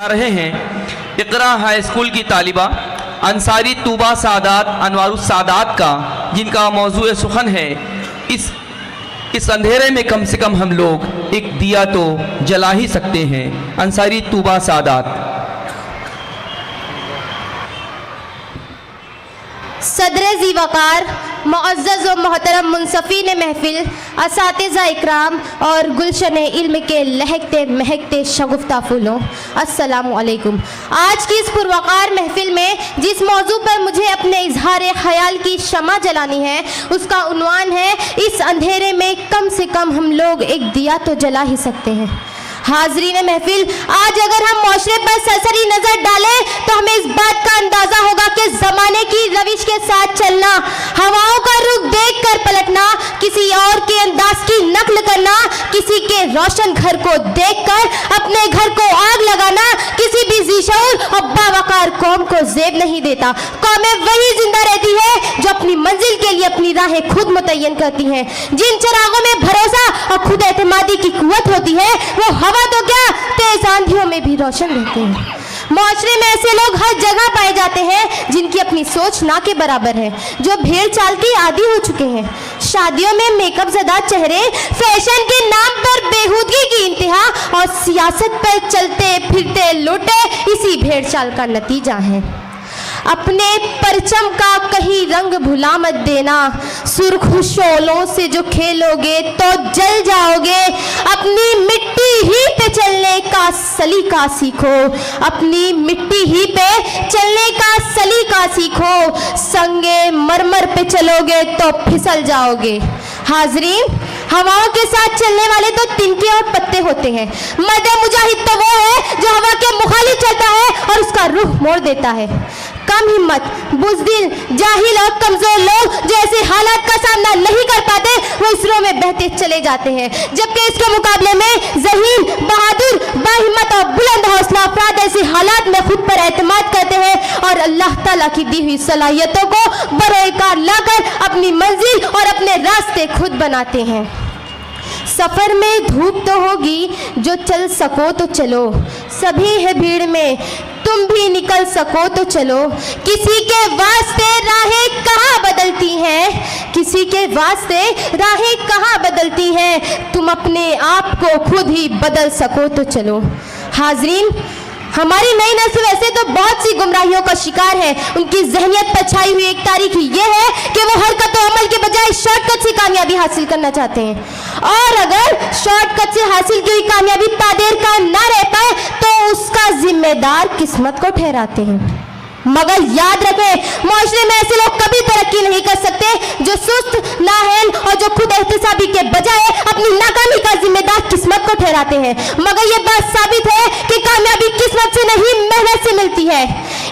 रहे हैं इकरा high school की तालिबा अंसारी तूबा सादात अनवारुस सादात का, जिनका मौजूद सुखन है इस अंधेरे में कम से कम हम लोग एक दिया तो जला ही सकते हैं। अंसारी तूबा सादात। सदर ज़ीवकार, मुअज़्ज़ज़ व मोहतरम मुंसफ़ीन महफ़िल, असातिज़ा इकराम और गुलशन इल्म के लहकते महकते शगुफ्ता फूलों, अस्सलामु अलैकुम। आज की इस पुरवकार महफ़िल में जिस मौजू पर मुझे अपने इजहार ख़याल की शमा जलानी है, उसका उन्वान है इस अंधेरे में कम से कम हम लोग एक दिया तो जला ही सकते हैं। हाज़रीन महफिल, आज अगर हम माशरे पर सरसरी नजर डालें तो हमें इस बात का अंदाजा होगा कि जमाने की रविश के साथ चलना, हवाओं का रुख देखकर पलटना, किसी और के अंदाज की नकल करना, किसी के रोशन घर को देखकर अपने घर को आग लगाना किसी भी ज़ीशऊर और बावकार कौम को ज़ेब नहीं देता। कौमें वही जिंदा रहती है जो अपनी मंजिल के लिए अपनी राहें खुद मुतय्यन करती हैं। जिन चिरागों में भरोसा और खुद एतमादी की कुव्वत होती है, वो हवा तो क्या तेज आंधियों में भी रोशन रहते हैं। माशरे में ऐसे लोग हर जगह पाए जाते हैं जिनकी अपनी सोच ना के बराबर है, जो भेड़ चाल के आदी हो चुके हैं। शादियों में मेकअप ज़दा चेहरे, फैशन के नाम पर बेहूदगी की इंतहा और सियासत पर चलते फिरते लुटे इसी भेड़ चाल का नतीजा है। अपने परचम का कहीं रंग भुला मत देना, सुर्ख शोलों से जो खेलोगे तो जल जाओगे। अपनी मिट्टी ही पे चलने का सलीका सीखो, अपनी मिट्टी ही पे चलने का सलीका सीखो। संगे मरमर पे चलोगे तो फिसल जाओगे। हाजरीन, हवाओं के साथ चलने वाले तो तिनके और पत्ते होते हैं। मर्द मुजाहिद तो वो है जो हवा के मुखालिफ चलता है और उसका रुख मोड़ देता है। कम हिम्मत, बुज़दिल, जाहिल और कमजोर लोग जो ऐसे हालात का सामना नहीं कर पाते, वो इसरो में बहते चले जाते हैं, जबकि इसके मुकाबले में ज़हीन, बहादुर, बाहिम्मत और बुलंद हौसला अफराद ऐसे हालात में खुद पर एतमाद करते हैं और अल्लाह ताला की दी हुई सलाहियतों को बरोकार लाकर अपनी मंजिल और अपने रास्ते खुद बनाते हैं। सफ़र में धूप तो होगी, जो चल सको तो चलो, सभी है भीड़ में, तुम भी निकल सको तो चलो। किसी के वास्ते राहें कहाँ बदलती हैं, किसी के वास्ते राहें कहाँ बदलती हैं, तुम अपने आप को खुद ही बदल सको तो चलो। हाजरीन, हमारी नई नस्ल वैसे तो बहुत सी गुमराहियों का शिकार है। उनकी जहनियत पर छाई हुई एक तारीख ये है कि वो हरकत और अमल के बजाय शॉर्टकट से कामयाबी हासिल करना चाहते हैं, और अगर शॉर्टकट से हासिल की हुई कामयाबी तादेर का ना रह पाए तो उसका जिम्मेदार किस्मत को ठहराते हैं। मगर याद रखें, माशरे में ऐसे लोग कभी तरक्की नहीं कर सकते जो सुस्त, नाअहल और जो खुद एहतसाबी के बजाय अपनी नाकामी का जिम्मेदार किस्मत को ठहराते हैं। मगर ये बात साबित है कि कामयाबी किस्मत से नहीं, मेहनत से मिलती है।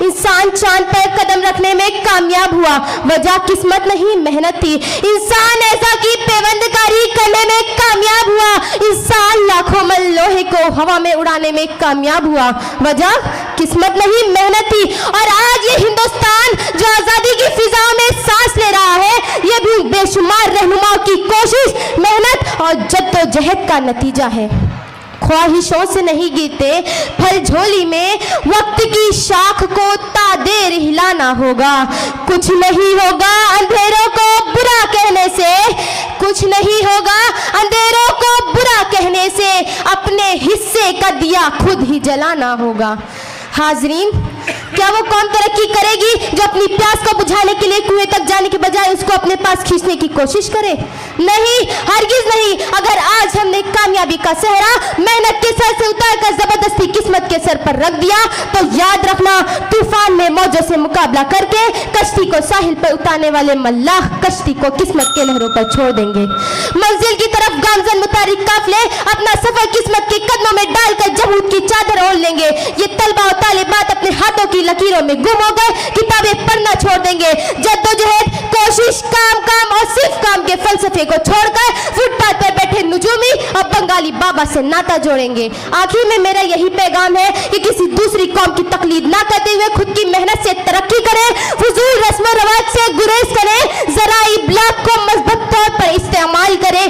इंसान चांद पर कदम रखने में कामयाब हुआ, वजह किस्मत नहीं, मेहनत थी। इंसान ऐसा की पेवंदकारी करने में कामयाब हुआ, इंसान लाखों मन लोहे को हवा में उड़ाने में कामयाब हुआ, वजह किस्मत नहीं, मेहनत थी। और आज ये हिंदुस्तान जो आज़ादी की फिजाओं में सांस ले रहा है, ये भी बेशुमार रहनुमाओं की कोशिश, मेहनत और जद्दोजहद का नतीजा है। ख्वाहिशों से नहीं गिरते फल झोली में, वक्त की शाख को तादेर हिलाना होगा। कुछ नहीं होगा अंधेरों को बुरा कहने से, कुछ नहीं होगा अंधेरों को बुरा कहने से, अपने हिस्से का दिया खुद ही जलाना होगा। हाजरीन, क्या वो कौन तरक्की करेगी जो अपनी प्यास को बुझाने के लिए कुएं तक जाने के बजाय उसको अपने पास खींचने की कोशिश करे? नहीं, हरगिज नहीं। अगर आज हमने कामयाबी का सेहरा मेहनत के सर से उतारकर जबरदस्ती किस्मत के सर पर रख दिया तो याद रखना, तूफान में मौजों से मुकाबला करके कश्ती को साहिल पर उतारने वाले मल्लाह कश्ती को किस्मत के लहरों पर छोड़ देंगे। मंजिल की तरफ गामजन मुतारिक काफिले अपना सफर किस्मत के कदमों में डालकर जबूत की चादर ओढ़ लेंगे। ये तलबा और तालिबात अपने हाथों की लकीरों में गुम होकर किताबें पढ़ना छोड़ देंगे। जद्दोजहद, कोशिश, काम काम और सिर्फ काम के फलसफे को छोड़कर फुटपाथ पर बैठे नुजूमी और बंगाली बाबा से नाता जोड़ेंगे। आखिर में मेरा यही पैगाम है कि किसी दूसरी कौम की तकलीद ना करते हुए खुद की मेहनत से तरक्की करें, फजूल रस्म रवाज से गुरेज करें, जराई ब्लॉक को मजबूत तौर पर इस्तेमाल करें,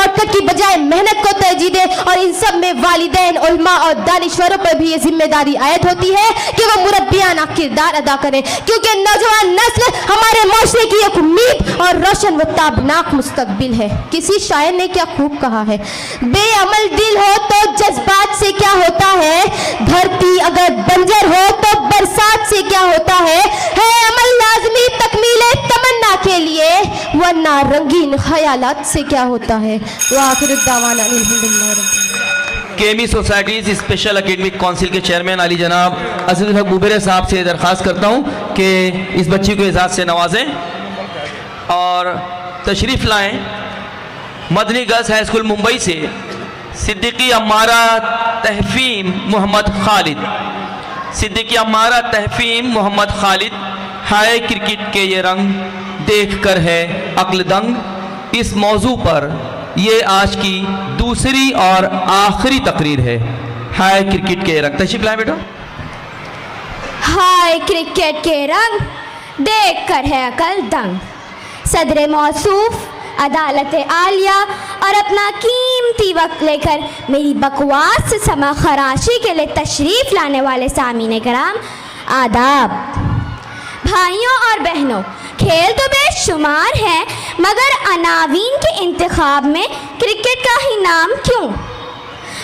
शॉर्टकट की बजाय मेहनत को तरजीह दे और इन सब में वालिदैन, उलमा और दानिश्वरों पर भी ये जिम्मेदारी आयद होती है कि वो मुरब्बियाना किरदार अदा करें, क्योंकि नौजवान नस्ल हमारे माशरे की एक उम्मीद और रोशन व ताबनाक मुस्तकबिल है। किसी शायर ने क्या खूब कहा है, बेअमल दिल हो तो जज्बात से क्या होता है, धरती अगर बंजर हो तो बरसात से क्या होता है अमल लाजमी तकमीले तमन्ना के लिए, वरना रंगीन ख्यालात से क्या होता है। वाखिर दावाना अल्हम्दुलिल्लाह। केमी सोसाइटीज स्पेशल एकेडमिक काउंसिल के चेयरमैन अली जनाब अजीजुल हक बुबेरे साहब से दरख्वास्त करता हूँ कि इस बच्ची को एजाज़ से नवाजें और तशरीफ़ लाएं। Madni girls high school Mumbai से सिद्दीकी अम्मारा तहफीम मोहम्मद खालिद, सिद्दीकी अम्मारा तहफीम मोहम्मद खालिद, हाय क्रिकेट के ये रंग देख कर है अक्ल दंग। इस मौजू पर ये आज की दूसरी और आखिरी तकरीर है। हाय क्रिकेट के रंग, तशरीफ लाएं बेटा। हाय क्रिकेट के रंग देख कर है अकल दंग, सदर मौसूफ अदालत आलिया और अपना कीमती वक्त लेकर मेरी बकवास से समा खराशी के लिए तशरीफ़ लाने वाले सामीन कराम, आदाब। भाइयों और बहनों, खेल तो बेशुमार हैं, मगर अनावीन के इंतखाब में क्रिकेट का ही नाम क्यों?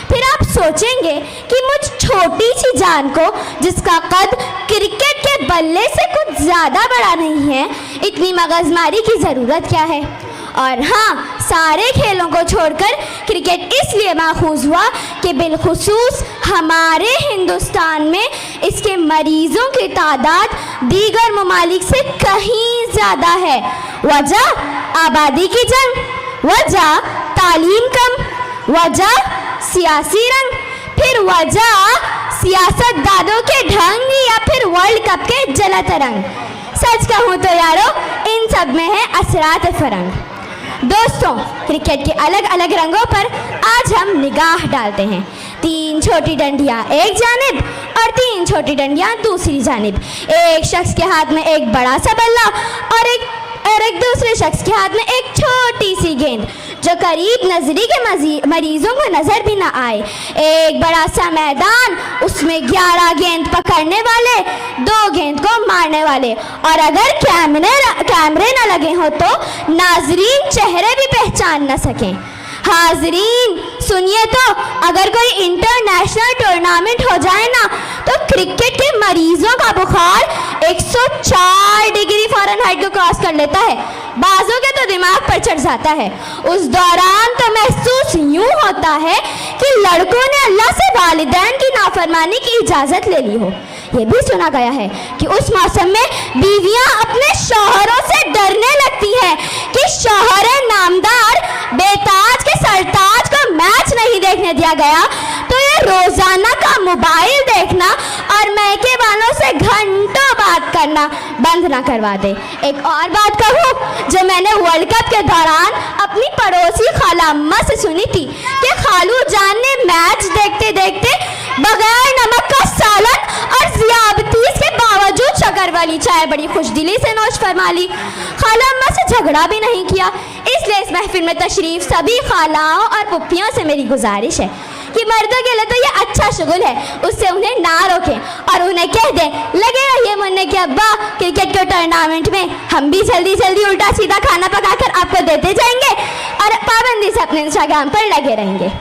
फिर आप सोचेंगे कि मुझ छोटी सी जान को, जिसका कद क्रिकेट के बल्ले से कुछ ज़्यादा बड़ा नहीं है, इतनी मगजमारी की ज़रूरत क्या है? और हाँ, सारे खेलों को छोड़कर क्रिकेट इसलिए माखूज हुआ कि बिलखुसूस हमारे हिंदुस्तान में इसके मरीज़ों की तादाद दीगर ममालिक से कहीं ज़्यादा है। वजह आबादी की जंग, वजह तालीम कम, वजह सियासी रंग, फिर वजह सियासतदानों के ढंग या फिर वर्ल्ड कप के जलत रंग। सच कहूँ तो यारो, इन सब में है असरात फरंग। दोस्तों, क्रिकेट के अलग अलग रंगों पर आज हम निगाह डालते हैं। 3 छोटी डंडियां एक जानिब और 3 छोटी डंडियां दूसरी जानिब। एक शख्स के हाथ में एक बड़ा सा बल्ला और एक दूसरे शख्स के हाथ में एक छोटी सी गेंद, जो करीब नजरी के मरीजों को नजर भी ना आए। एक बड़ा सा मैदान, उसमें 11 गेंद पकड़ने वाले, 2 गेंद को मारने वाले, और अगर कैमरे ना लगे हो तो नाजरीन चेहरे भी पहचान न सकें। हाजरीन सुनिए तो, अगर कोई इंटरनेशनल टूर्नामेंट हो जाए ना, तो क्रिकेट के मरीजों का बुखार 104 डिग्री फ़ारेनहाइट को क्रॉस कर लेता है। बाजों के तो दिमाग पर चढ़ जाता है। उस दौरान तो महसूस यूं होता है कि लड़कों ने अल्लाह से वालिदैन की नाफरमानी की इजाज़त ले ली हो। ये भी सुना गया है कि उस मौसम में बीवियां अपने शौहरों से डरने लगती हैं कि शौहर नामदार बेताज के सरताज को मैच नहीं देखने दिया गया तो ये रोजाना का मोबाइल देखना और मैके वालों से घंटों बात करना बंद ना करवा दे। एक और बात कहूँ जो मैंने वर्ल्ड कप के दौरान अपनी पड़ोसी खाला अम्मा से सुनी थी कि खालू जान ने मैच देखते देखते बगैर नमक का सालन और ज़ियादतीस के बावजूद शक्कर वाली चाय बड़ी खुशदिली से नोश फरमा ली। खाला अम्मा से झगड़ा भी नहीं किया। इसलिए इस महफिल में तशरीफ सभी खालाओं और पुप्पियों से मेरी गुजारिश है कि मर्दों के लिए तो ये अच्छा शुगल है, उससे उन्हें ना रोकें और उन्हें कह दें, लगे रहिए मुन्ने के अब्बा, क्रिकेट के टूर्नामेंट में हम भी जल्दी जल्दी उल्टा सीधा खाना पकाकर आपको देते जाएंगे और पाबंदी से अपने इंस्टाग्राम पर लगे रहेंगे।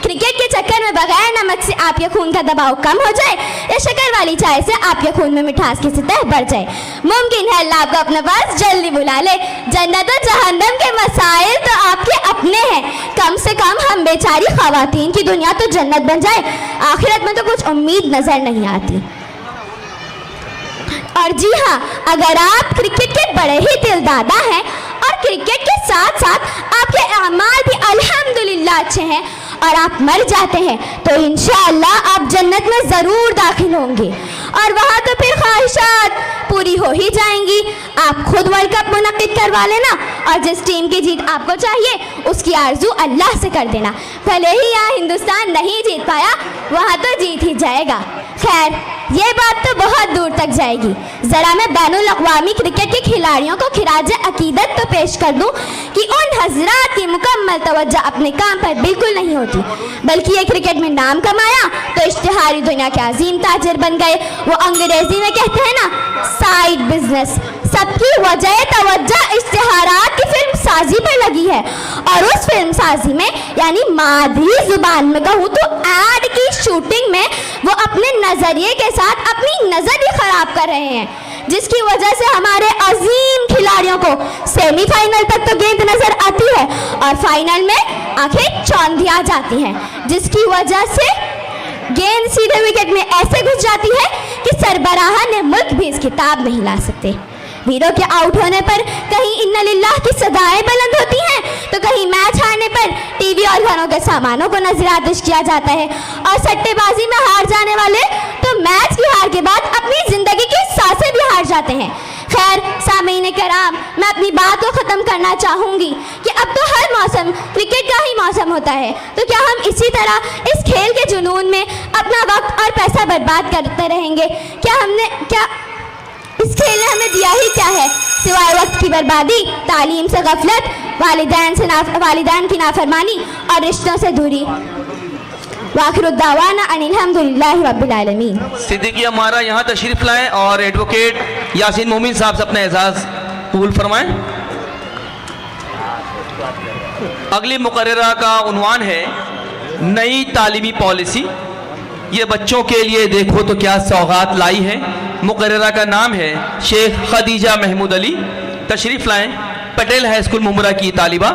क्रिकेट के चक्कर में बगैर नमक से आपके खून का दबाव कम हो जाए या शक्कर वाली चाय से आपके खून में मिठास की सतह बढ़ जाए, मुमकिन है अल्लाह आपको अपने पास जल्दी बुला ले। जन्नत और जहन्नम के मसाइल तो आपके अपने हैं, कम से कम हम बेचारी खवातीन की दुनिया तो जन्नत बन जाए, आखिरत में तो कुछ उम्मीद नजर नहीं आती। और जी हाँ, अगर आप क्रिकेट के बड़े ही दिलदादा हैं और क्रिकेट के साथ साथ आपके अमाल भी अल्हम्दुलिल्लाह अच्छे हैं और आप मर जाते हैं तो इंशाअल्लाह आप जन्नत में ज़रूर दाखिल होंगे और वहाँ तो फिर ख्वाहिशात पूरी हो ही जाएंगी। आप खुद वर्ल्ड कप मुनक्किद करवा लेना और जिस टीम की जीत आपको चाहिए उसकी आरजू अल्लाह से कर देना। भले ही यहाँ हिंदुस्तान नहीं जीत पाया, वहाँ तो जीत ही जाएगा। खैर, ये बात तो बहुत दूर तक जाएगी। ज़रा मैं बैनुल अक़वामी क्रिकेट के खिलाड़ियों को खिराज अकीदत तो पेश कर दूं कि उन हजरात की मुकम्मल तवज्जो अपने काम पर बिल्कुल नहीं होती, बल्कि ये क्रिकेट में नाम कमाया तो इश्तिहारी दुनिया के अजीम ताजिर बन गए। वो अंग्रेजी में कहते हैं ना, साइड बिजनेस। सबकी वजह तवज्जो इश्तिहारात की फिल्म साजी पर लगी है, और उस फिल्म साजी में यानी मादरी जुबान में कहूँ तो एड की शूटिंग में वो अपने नजरिए के साथ अपनी नजर ही खराब कर रहे हैं, जिसकी वजह से हमारे अजीम खिलाड़ियों को सेमीफाइनल तक तो गेंद नजर आती है और फाइनल में आंखें चौंधी आ जाती हैं, जिसकी वजह से गेंद सीधे विकेट में ऐसे घुस जाती है कि सरबराह ने मुल्क भी इस खिताब नहीं ला सकते। वीरों के आउट होने पर कहीं इन्ना लिल्लाह की सदाएं बुलंद होती हैं, तो कहीं मैच हारने पर टीवी और घरों के सामानों को नजरआतिश किया जाता है, और सट्टेबाजी में हार जाने वाले तो मैच की हार के बाद अपनी जिंदगी की सांसें भी हार जाते हैं। खैर सामीन कराम, मैं अपनी बात को ख़त्म करना चाहूँगी कि अब तो हर मौसम क्रिकेट का ही मौसम होता है, तो क्या हम इसी तरह इस खेल के जुनून में अपना वक्त और पैसा बर्बाद करते रहेंगे? क्या इस खेल ने हमें दिया ही क्या है सिवाय वक्त की बर्बादी, तालीम से गफलत, वालिदैन की नाफरमानी और रिश्तों से दूरी। वाखिरुद्दावाना अनिल हम्दुलिल्लाहि रब्बिल आलमीन। सिद्दीकी हमारा यहाँ तशरीफ़ लाएं और एडवोकेट यासीन मोमिन साहब से अपना एजाज़ कबूल फरमाएं। अगली मुकर्ररा का उन्वान है नई तालीमी पॉलिसी, ये बच्चों के लिए देखो तो क्या सौगात लाई है। मुकर्ररा का नाम है शेख खदीजा महमूद अली। तशरीफ़ लाएं, पटेल हाई स्कूल मुमरा की तालिबा